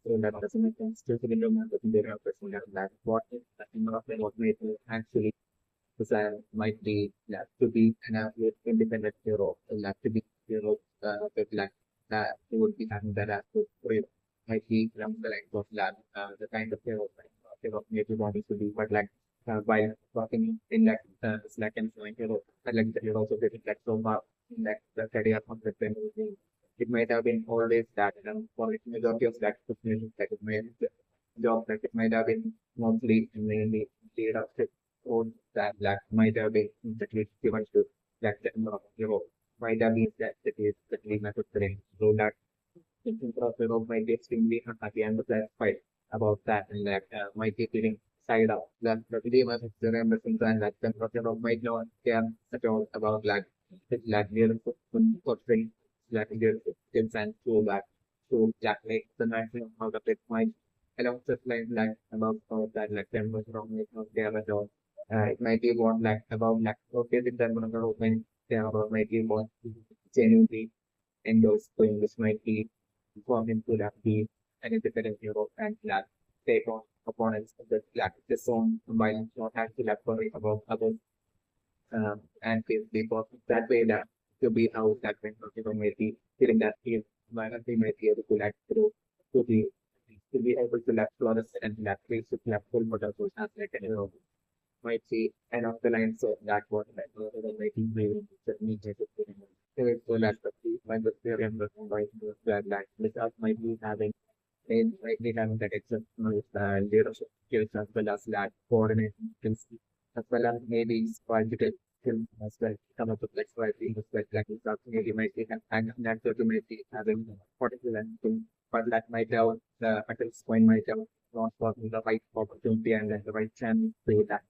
So that doesn't make sense. Still, the market there are person that what is the number of what may actually desire might be that to be an absolute independent hero, that to be hero with like that he would be having that absolute freedom. Might be from the like of that the kind of hero like hero maybe wanting to be, but like by talking in that slack and showing hero, I like the hero also getting that so far in that the career of the film. It might have been always that for the majority of that position that it may job that it might have been mostly mainly leadership roles that might have been that is given to that hero might have been that is that is necessary. So that thinking of hero might be extremely unhappy and that fight about that and that might be feeling side up. That the video must remember sometimes that the hero might not care at all about like leadership portraying like leadership and so that so that makes the national out of it might along the like about that like them was wrong with no care at all. It might be one like about like okay then one of the open there about might be one genuinely endorse going this might be form into that be an independent hero and that take on opponents of the like the song violence not have to like worry about others and feel because that way that to be how that when people may be feeling that feel violence they might be able to like to be to be able to left flawless and left face with left full model was as like an hero might see and of the line so that was like the making way that need to so that's the key my good theory and the right that like without might be having and might be having that exceptional leadership skills as well as that coordination skills as well as maybe strategic skills as well come up with like strategy as well like it's maybe might be and that to might be having particular thing but that might have the at this point might have not gotten the right opportunity and then the right chance to that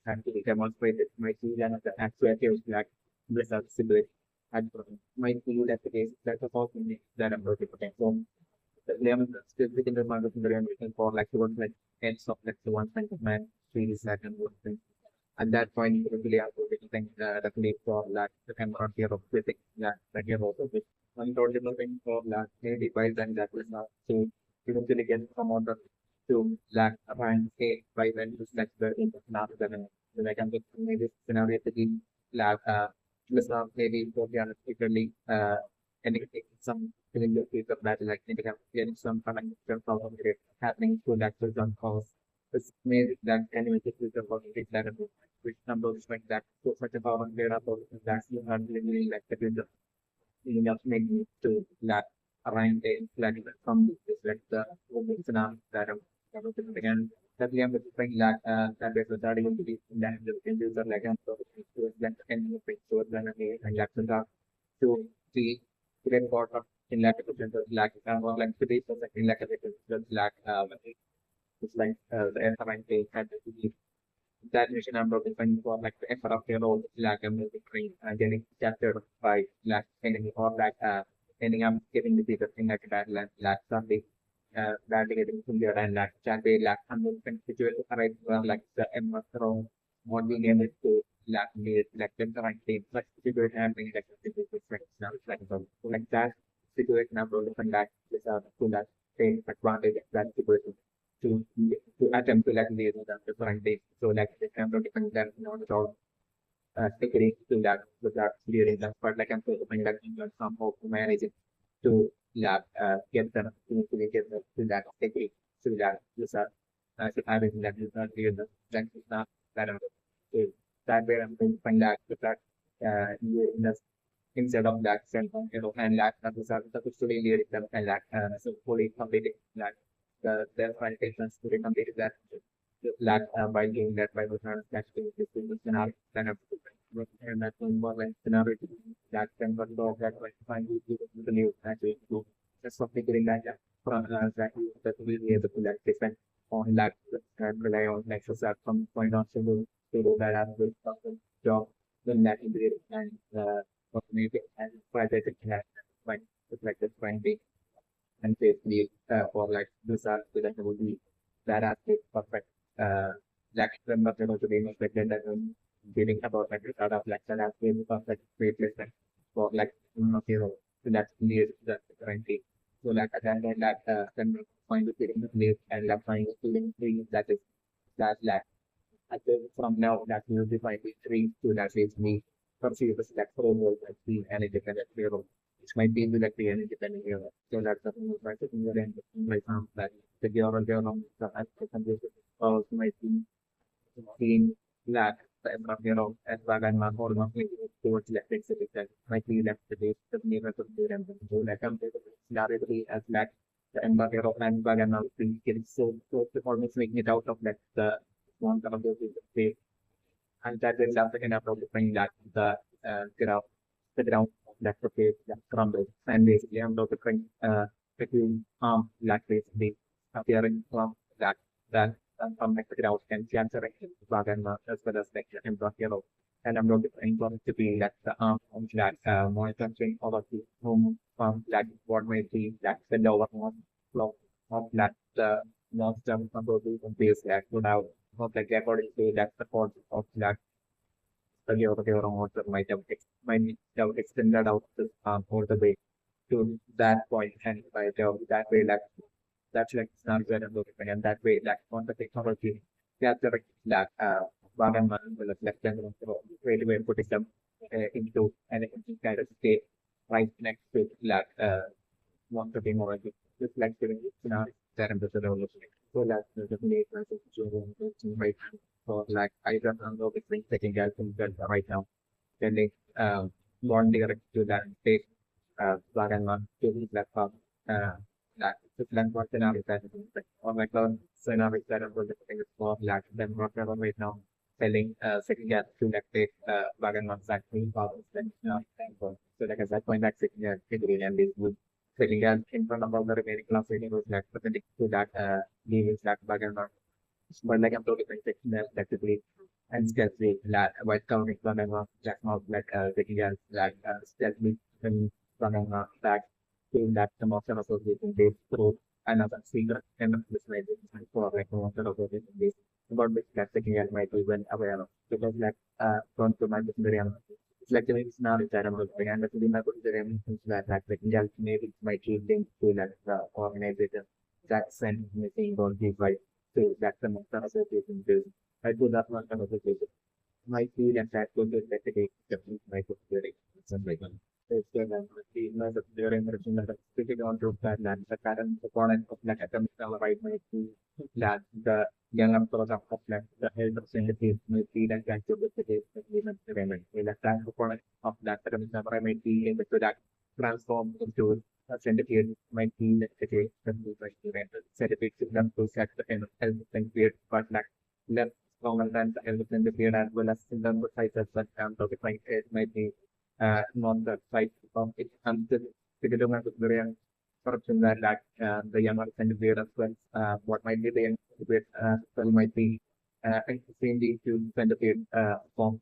and to demonstrate it might be one of the actuators like this accessibility and might be that the case that the fault in that I'm working for so lemon specific in the market in the region for like the one like ends of like the one kind of man three second one thing at that point you really have to think that need for like the camera here of critic that you also with one total thing for like maybe by then that was not so you don't really get some order to like find a by then just like the not the like I'm maybe scenario to be like just maybe for the particularly and some feeling the future that like maybe getting some kind of problem happening to that person cause it's made that anyway this is about it that which numbers like that so much about there about that you are really like the you just make me to that around the like from this like the scenario that again that we have to bring that there's a starting to be that the user like and so that can be so then and like to the great part of in like like or like today so like in like like it's like the entire page had to be that mission I'm looking for like the effort of your role like a movie screen getting captured by like enemy or like ending up getting the bigger thing like that like something that getting from there and like chat be like I'm situation right like the emperor not being able to like be like them the right thing like situation happening like different now like so like that situation I'm looking like this to that same advantage of that situation to attempt to like live the different days. So like the kind of different than not at all stickering to that without during that but like I'm hoping that you can somehow manage it to like get them to get them to that sticky to that user to having that user clear the that is not that so that way I'm going to find that with that you in the instead of that and that is successfully lyric them and that so fully completed that the qualifications to be completed that that by doing that by the time that's the scenario kind of and that's more like scenario that can go that way find the new actually to just for figuring that out from that we be able to like depend on that and rely on like so that from point on to do that as well job then that is it and what maybe and private can like it's like this trying and safely for like this that would be that aspect perfect like them not able to be expected that feeling about like out of like that aspect perfect replacement for like hero so that's near the currently so like and then that then point of feeling relief and left point of feeling free. That lack. I think from now that will define the three to that is me perceive as that framework as being an independent hero. Which might be directly an independent hero. So that's the thing right in the end right now that the hero the also might be seen that the hero as well and my whole of towards electricity that might be left to the nearest of the end so like directly as that the hero and Bagan now getting so almost making it out of that the one of the and that will have enough of bring that ground the ground that rotates that crumbles and basically I'm not going between that basically appearing from that from the ground and capturing wagon as well as like the hero and I'm not going to be that the arm of that monitoring all of the home that what may be that the lower one flow of that monster from the base that would have of like according to that support of that the water might have extended out all the way to that point and by that way like that's like snapshot and looking and that way like on the technology capturing that wagon man will reflect them right away putting them into an kind of state right next to that want to be more reflective in our therapy development. So that's the main message right now. So like I don't know if it's taking out from that right now. Then they want direct to that state plug and run to the platform that the platform scenario that or like the scenario that I'm going to think is more like than what we're right now selling second gas to that state plug and run that three problems then so like at that point that second gas and this would setting as in front of all the remaining class rating was like perpendicular to that leaving that bug and not but like I'm totally section that effectively and stealthily that white covering one and one jack mouth like taking as like stealthily and running back to that the most association base through another secret and this may be for like most association base about which that taking as might be well aware of because like prone to my it's like it's not a terrible thing, and actually my considerations that like just maybe my cheating to that the organization that sent missing don't give right to that the most association is. I do that one association. My feel and that goes to investigate the my consideration. It's the most of the emerging that speaking on to that the current opponent of like AtomicSamuraiVs might be that the younger product of like the health representative might be that can to the case of human payment. The current opponent of that AtomicSamurai might be able to that transform into a centipede might be the case that we might be rented. Centipede system to set the health centipede but like less stronger than the health centipede as well as in the sizes that amplifying it might be not the size of it until the very corruption that the younger candidate as well. What might be the young candidate well might be extremely to candidate form,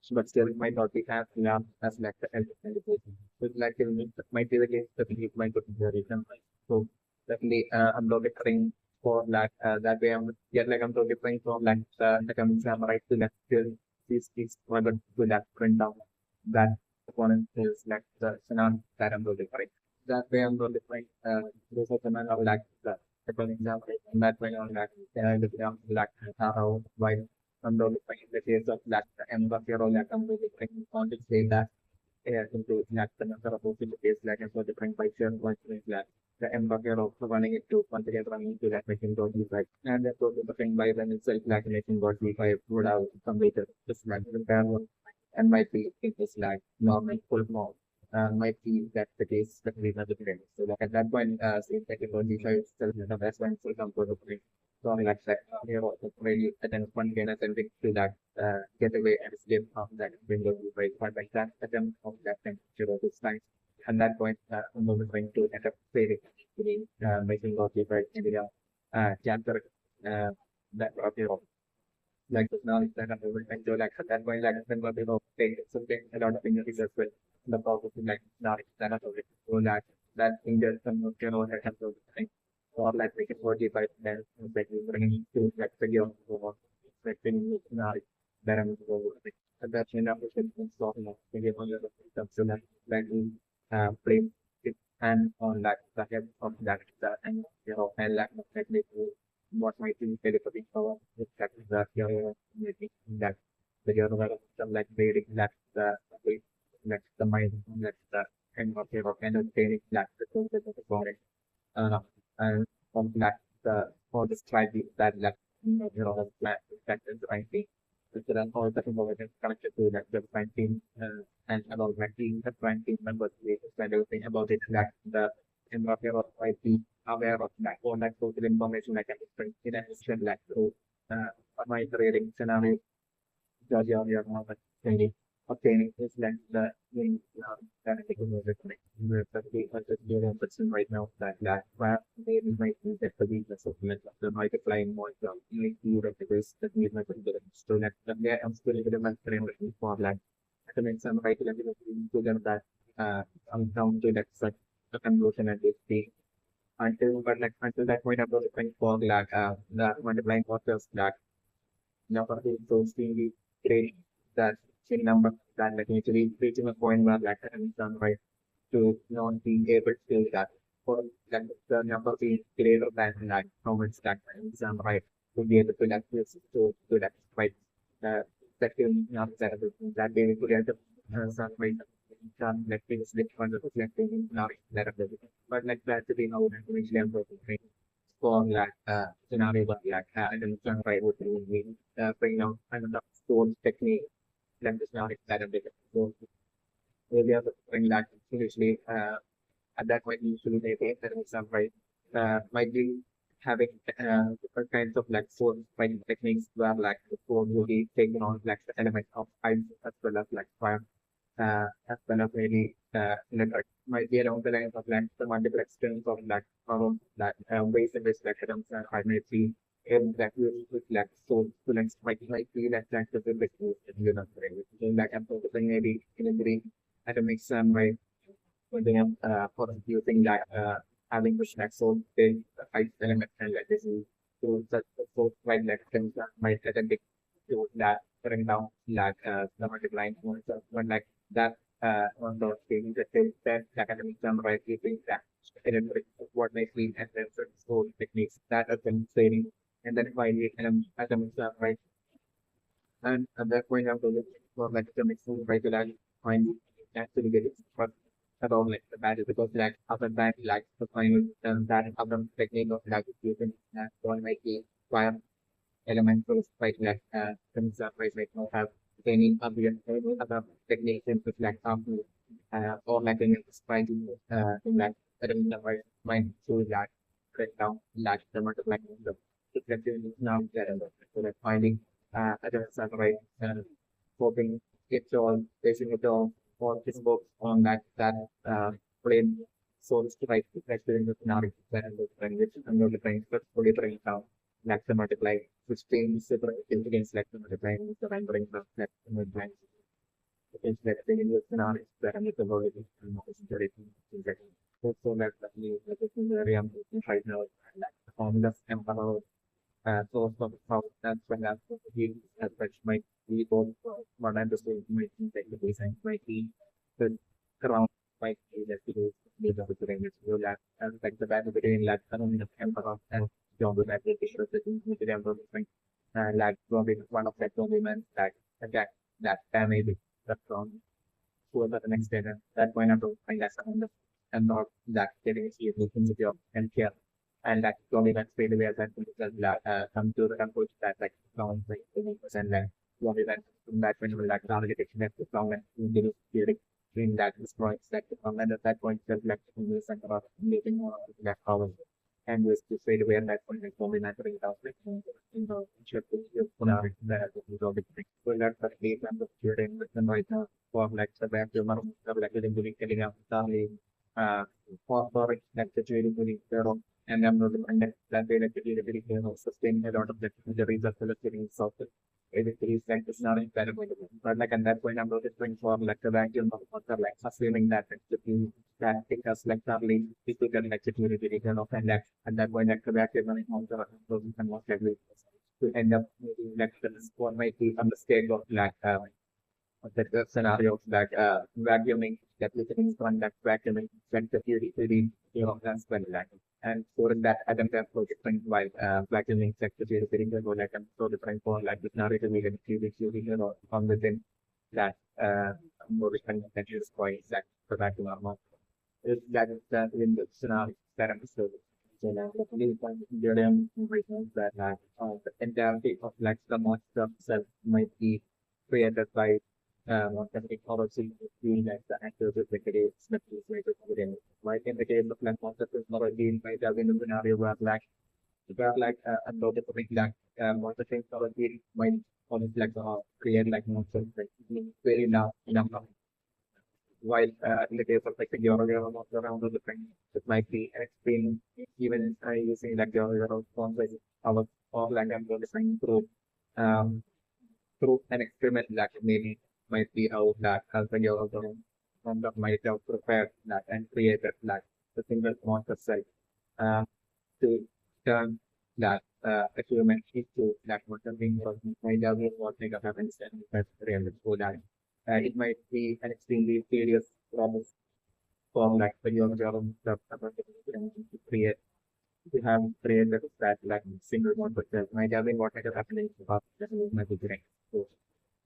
but still it might not be as large as like the elder candidate. So like it might be the case that it might go to the reason. So definitely I'm not declaring for like that way I'm yet like I'm not declaring for like the coming samurai to that still these rather to that print down that opponent is like the scenario that I'm going to fight. That way I'm going to fight those of the man of like the for example and that way on like the ground like how why I'm going to fight in the case of like the hero like I'm going to fight on to say that into like the number of possibilities like I'm going to fight by sharing one thing like the hero running it to once again running into that making God like and that's also the thing by then itself like making God if would have completed just like the and might be it is like normal full form might be that the case that we have the trend. So like at that point, same technology shows still the best one for example the point. So like that you know really attempt one gain attempting to that getaway and escape from that window by point like that attempt of that thing to this time. At that point, I'm going to end up failing, making of the right chapter that of your like now it's like I'm able to enjoy like at that point like when we're able to take something a lot of injuries as well. The process is like now it's kind of so that injured some that have to think or like make it 45 then like we bring to like figure out expecting now that I'm and that's enough of it so figure on the system so that we play it and on like the head of that and and like technically what might be telepathy power is that maybe that the universe system like reading that's the mind that's the end of your and obtaining that the forest uh and from that the for the strategy that that is right there are all the information connected to that the team and about my team, the team members, we spend everything about it, that the employer of IT aware of that, all that social information like in addition, like to my trading scenario, judge your moment, obtaining is like the that I think we're 50% right now that where maybe might be that the weakness of the multiplying more like you recognize that we might be so that there I'm still a bit of my friend for like to make some right level to them that I'm down to that such a conclusion at this stage until that point I'm looking for like the multiplying process that number is so extremely great that in number that like actually reaching a point where like I'm done right to not being able to do that for that the number being greater than like how much that exam right to be able to like to that right that will not that being able to get the some right some like things like on the reflecting not that of the but like that to be how to reach them for like scenario but like I don't know right would be bring out another source technique then just not that of the so we have to bring that usually at that point usually they take that exam right might be having different kinds of like source fighting techniques where like the code will be taken on like the element of ice as well as like fire as well as maybe electric might be around the lines of like the multiple extremes of that ways in which like atoms are primarily in that with like source to like might be that like the bit you know like I'm focusing maybe in a green atomic sun by putting up for using like having which like so big five element and like this is to such so quite like things that might attempt to that bring down like the multiplying points when like that on those things that they that academic summarize using that electric what may be and then certain school techniques that have been training and then finally academic summarize and at that point I'm looking for like academic regularly find actually get it about like the battle because like other than like the final that other technique of like using that one might be fire elementals like some surprise might not have any other techniques in like or like in trying to like surprise mind to like break down like the multiply the reflective now that so that finding other surprise hoping it's all basing it all his books on that plane source to write during the scenario and the language and the brain but fully trained down like the multiply which changes the against like the multiply the rendering of like the multiply against like the in the scenario and the ability and the so that's the area right now like the formula emperor source of how that's when that's you as such might be both what I'm just saying might be like the design might be the ground might be that it is made of the ranges you that and like the battle between like the emperor and John the Baptist is the emperor like probably one of that women that attack that family that's wrong to the next day and that point of find that kind of and not that getting is looking with your and care and that only that straight away as come to the conclusion that like long like 20% then only that from that when you will like down detection at the long and between that destroys that and at that point just like in the center of living or that problem and was to straight away at that point like only that bring down like in the future that is all the thing so that's the case and the student with the right now for like the back to like getting out the for like the trading and I'm not dependent that they like really sustain a lot of the results of the series of it. It is like it's not incredible. But like at that point I'm not just going for like the vacuum of water, like assuming that it's the thing that take us like thoroughly people can like security region of and that at that point like the vacuum running on the those can most likely to end up maybe like the score might be on the stage of like the scenarios that vacuuming that is one that vacuuming when the theory as well like and for that Adam can so different while vacuuming sector theory go like so different for like the narrative we can theory or on within that more different that is quite exact for vacuum armor is that is that in the scenario that I'm so so now definitely there that the entirety of like the monster itself might be created by what technology feel like the actors with the creates the piece within. Right in the case of like monster technology, might have been a scenario where like a lot of things like monster technology might always like create like monsters like very now enough while in the case of like the Yoga monster around the thing, it might be an extreme even using like Yoga response like our or like I'm going to through um through an experiment that maybe might be how that Alfred from the might have prepared that and created that the single monster cell uh, to turn that achievement into that was something was might have been what make up happens and that's really so that it might be an extremely serious problem for like the young girl to create to have created that like single monster cell might have been what make up happening about might be great. So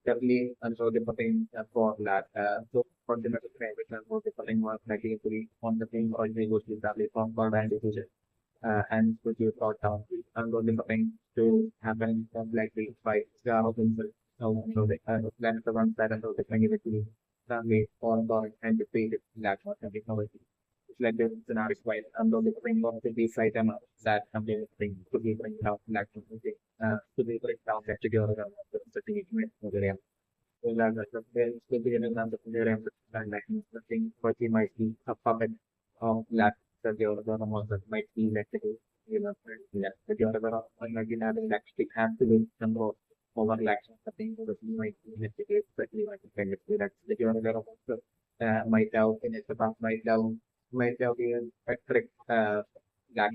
definitely also developing for that. So for the method which are more developing was likely to be on the thing or they would be probably from for and decision and would you thought down and go developing to happen likely by the things so the plan the ones that are so the family on board and defeat that was the technology. It's like the scenario is quite developing of the base item that something to be bring out like to be bring down that together the thing Ulang then kemudian dalam penderang dan thing what he might be a puppet of that the other one that might be like you know the other one again having that stick have to do number of overlaps of the thing that he might investigate but he might kind of that the other one might have in it about might have been a trick that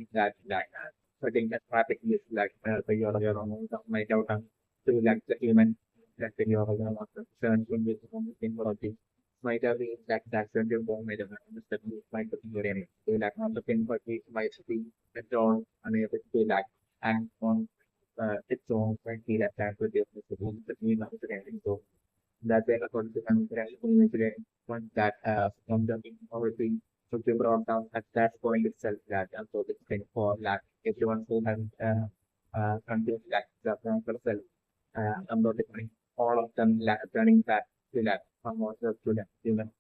I think that traffic is like the other one might have to like the human that when you are concerned with technology, might have been that your phone might have understood might have been your so that on the pin but it might be withdrawn unable to like and on its own might be that with the between understanding. So that way according to incident once that from the already so they brought down at that point itself that and so it's kind for that everyone who has consumed that the self I'm noticing all of them turning back to that almost to that human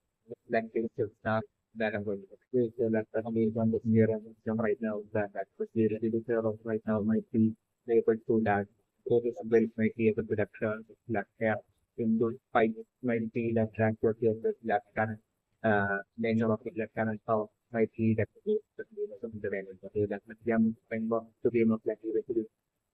like things to start that I'm going to do. So that the one that's near them right now that was the editor of right now might be able to that. So this ability might be able to that that care in those fights might be that track work that can nature of it that can how might be that some development that young to be able to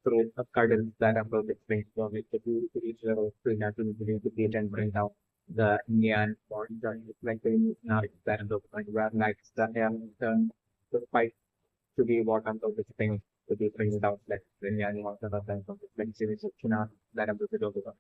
through a curtain that I'm going to explain from it to reach level to natural to create and bring down the neon or the like the not that of like where lights that have turned the fight to be what I'm going to explain to be bring down like the neon or the time of the like series of that I'm going to do.